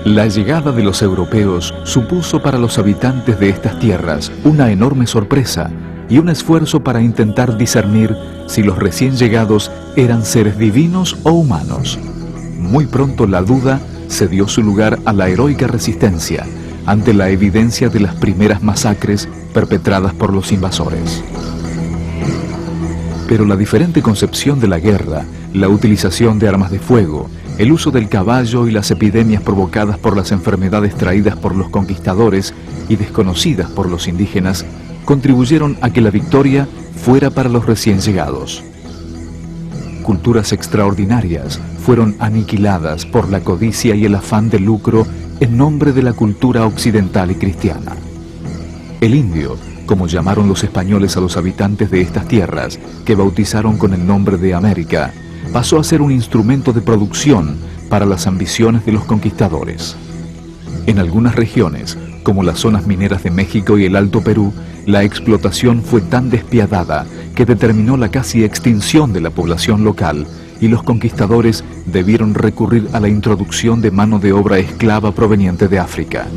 La llegada de los europeos supuso para los habitantes de estas tierras una enorme sorpresa y un esfuerzo para intentar discernir si los recién llegados eran seres divinos o humanos. Muy pronto la duda cedió su lugar a la heroica resistencia ante la evidencia de las primeras masacres perpetradas por los invasores. Pero la diferente concepción de la guerra, la utilización de armas de fuego, el uso del caballo y las epidemias provocadas por las enfermedades traídas por los conquistadores y desconocidas por los indígenas, contribuyeron a que la victoria fuera para los recién llegados. Culturas extraordinarias fueron aniquiladas por la codicia y el afán de lucro en nombre de la cultura occidental y cristiana. El indio, como llamaron los españoles a los habitantes de estas tierras, que bautizaron con el nombre de América, pasó a ser un instrumento de producción para las ambiciones de los conquistadores. En algunas regiones, como las zonas mineras de México y el Alto Perú, la explotación fue tan despiadada que determinó la casi extinción de la población local y los conquistadores debieron recurrir a la introducción de mano de obra esclava proveniente de África.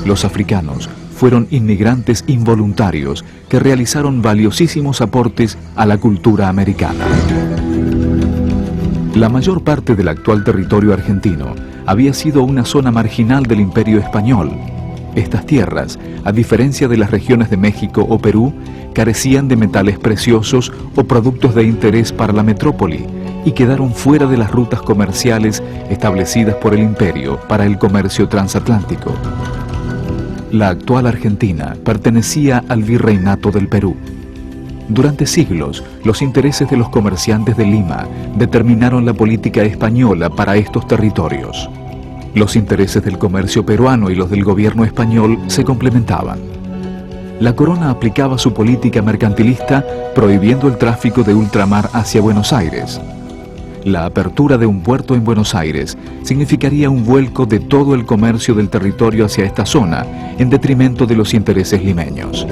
Los africanos fueron inmigrantes involuntarios que realizaron valiosísimos aportes a la cultura americana. La mayor parte del actual territorio argentino había sido una zona marginal del Imperio Español. Estas tierras, a diferencia de las regiones de México o Perú, carecían de metales preciosos o productos de interés para la metrópoli y quedaron fuera de las rutas comerciales establecidas por el imperio para el comercio transatlántico. La actual Argentina pertenecía al Virreinato del Perú. Durante siglos, los intereses de los comerciantes de Lima determinaron la política española para estos territorios. Los intereses del comercio peruano y los del gobierno español se complementaban. La corona aplicaba su política mercantilista prohibiendo el tráfico de ultramar hacia Buenos Aires. La apertura de un puerto en Buenos Aires significaría un vuelco de todo el comercio del territorio hacia esta zona, en detrimento de los intereses limeños.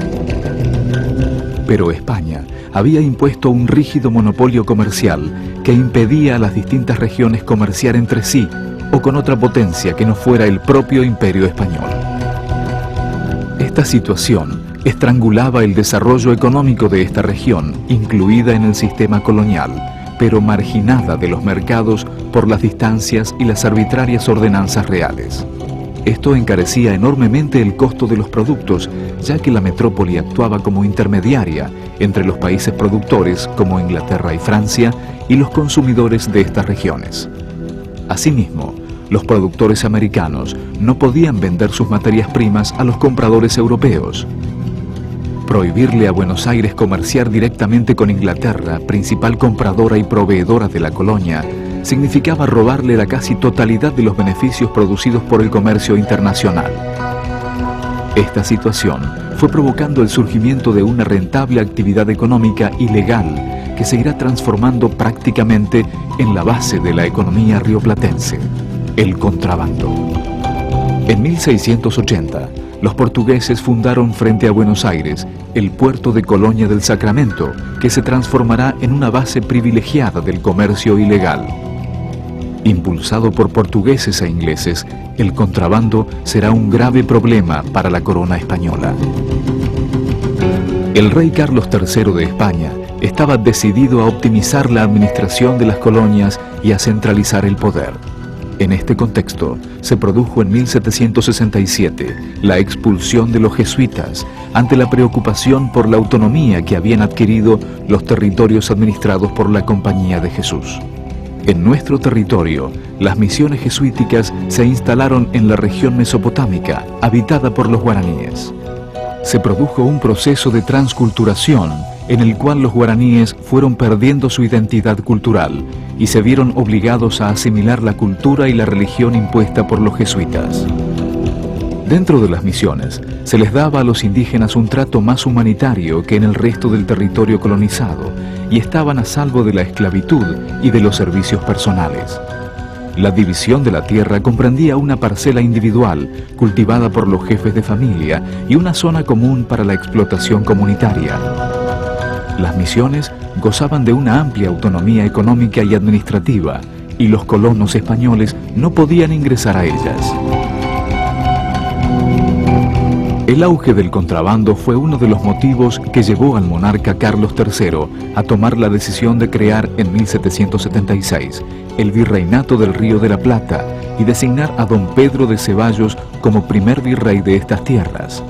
Pero España había impuesto un rígido monopolio comercial que impedía a las distintas regiones comerciar entre sí o con otra potencia que no fuera el propio Imperio Español. Esta situación estrangulaba el desarrollo económico de esta región, incluida en el sistema colonial, pero marginada de los mercados por las distancias y las arbitrarias ordenanzas reales. Esto encarecía enormemente el costo de los productos, ya que la metrópoli actuaba como intermediaria entre los países productores, como Inglaterra y Francia, y los consumidores de estas regiones. Asimismo, los productores americanos no podían vender sus materias primas a los compradores europeos. Prohibirle a Buenos Aires comerciar directamente con Inglaterra, principal compradora y proveedora de la colonia, significaba robarle la casi totalidad de los beneficios producidos por el comercio internacional. Esta situación fue provocando el surgimiento de una rentable actividad económica ilegal que se irá transformando prácticamente en la base de la economía rioplatense, el contrabando. En 1680, los portugueses fundaron frente a Buenos Aires el puerto de Colonia del Sacramento, que se transformará en una base privilegiada del comercio ilegal. Impulsado por portugueses e ingleses, el contrabando será un grave problema para la corona española. El rey Carlos III de España estaba decidido a optimizar la administración de las colonias y a centralizar el poder. En este contexto, se produjo en 1767 la expulsión de los jesuitas ante la preocupación por la autonomía que habían adquirido los territorios administrados por la Compañía de Jesús. En nuestro territorio, las misiones jesuíticas se instalaron en la región mesopotámica, habitada por los guaraníes. Se produjo un proceso de transculturación en el cual los guaraníes fueron perdiendo su identidad cultural y se vieron obligados a asimilar la cultura y la religión impuesta por los jesuitas. Dentro de las misiones, se les daba a los indígenas un trato más humanitario que en el resto del territorio colonizado y estaban a salvo de la esclavitud y de los servicios personales. La división de la tierra comprendía una parcela individual cultivada por los jefes de familia y una zona común para la explotación comunitaria. Las misiones gozaban de una amplia autonomía económica y administrativa, y los colonos españoles no podían ingresar a ellas. El auge del contrabando fue uno de los motivos que llevó al monarca Carlos III a tomar la decisión de crear en 1776 el Virreinato del Río de la Plata y designar a don Pedro de Ceballos como primer virrey de estas tierras.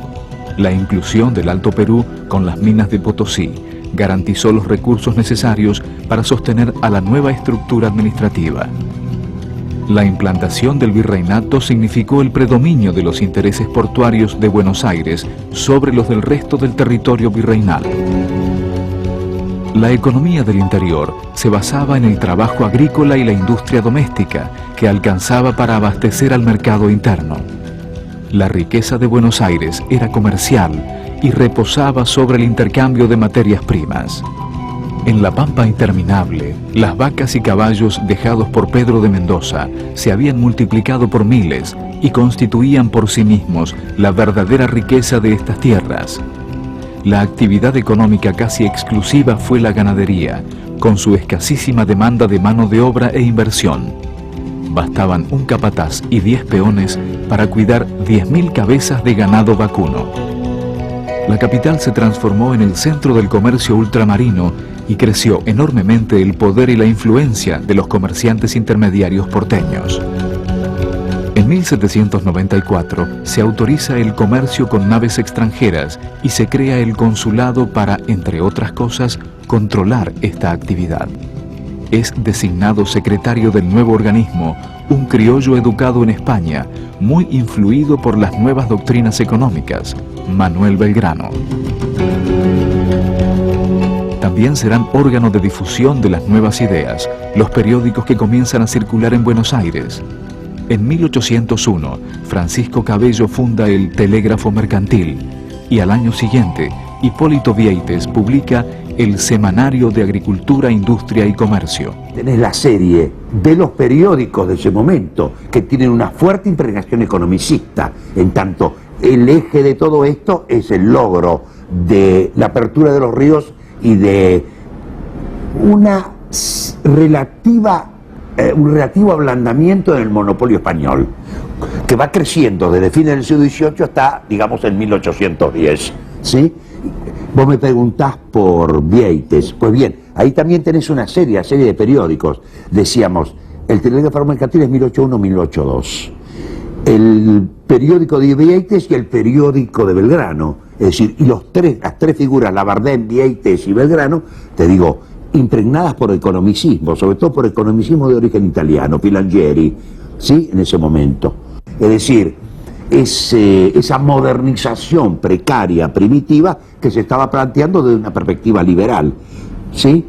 La inclusión del Alto Perú con las minas de Potosí garantizó los recursos necesarios para sostener a la nueva estructura administrativa. La implantación del virreinato significó el predominio de los intereses portuarios de Buenos Aires sobre los del resto del territorio virreinal. La economía del interior se basaba en el trabajo agrícola y la industria doméstica, que alcanzaba para abastecer al mercado interno. La riqueza de Buenos Aires era comercial y reposaba sobre el intercambio de materias primas. En la pampa interminable, las vacas y caballos dejados por Pedro de Mendoza se habían multiplicado por miles y constituían por sí mismos la verdadera riqueza de estas tierras. La actividad económica casi exclusiva fue la ganadería, con su escasísima demanda de mano de obra e inversión. Bastaban un capataz y 10 peones para cuidar 10.000 cabezas de ganado vacuno. La capital se transformó en el centro del comercio ultramarino y creció enormemente el poder y la influencia de los comerciantes intermediarios porteños. En 1794 se autoriza el comercio con naves extranjeras y se crea el consulado para, entre otras cosas, controlar esta actividad. Es designado secretario del nuevo organismo un criollo educado en España, muy influido por las nuevas doctrinas económicas, Manuel Belgrano. También serán órgano de difusión de las nuevas ideas, los periódicos que comienzan a circular en Buenos Aires. En 1801, Francisco Cabello funda el Telégrafo Mercantil y al año siguiente, Hipólito Vieites publica el Semanario de Agricultura, Industria y Comercio. Tenés la serie de los periódicos de ese momento que tienen una fuerte impregnación economicista, en tanto el eje de todo esto es el logro de la apertura de los ríos y de un relativo ablandamiento en el monopolio español, que va creciendo desde fines del siglo XVIII hasta, digamos, en 1810, ¿sí? Vos me preguntás por Vieites. Pues bien, ahí también tenés una serie de periódicos. Decíamos, el Telégrafo Mercantil es 1801-1802. El periódico de Vieites y el periódico de Belgrano. Es decir, y las tres figuras, Labardén, Vieites y Belgrano, te digo, impregnadas por economicismo, sobre todo por economicismo de origen italiano, Filangieri, ¿sí? En ese momento. Es decir, esa modernización precaria, primitiva, que se estaba planteando desde una perspectiva liberal, ¿sí?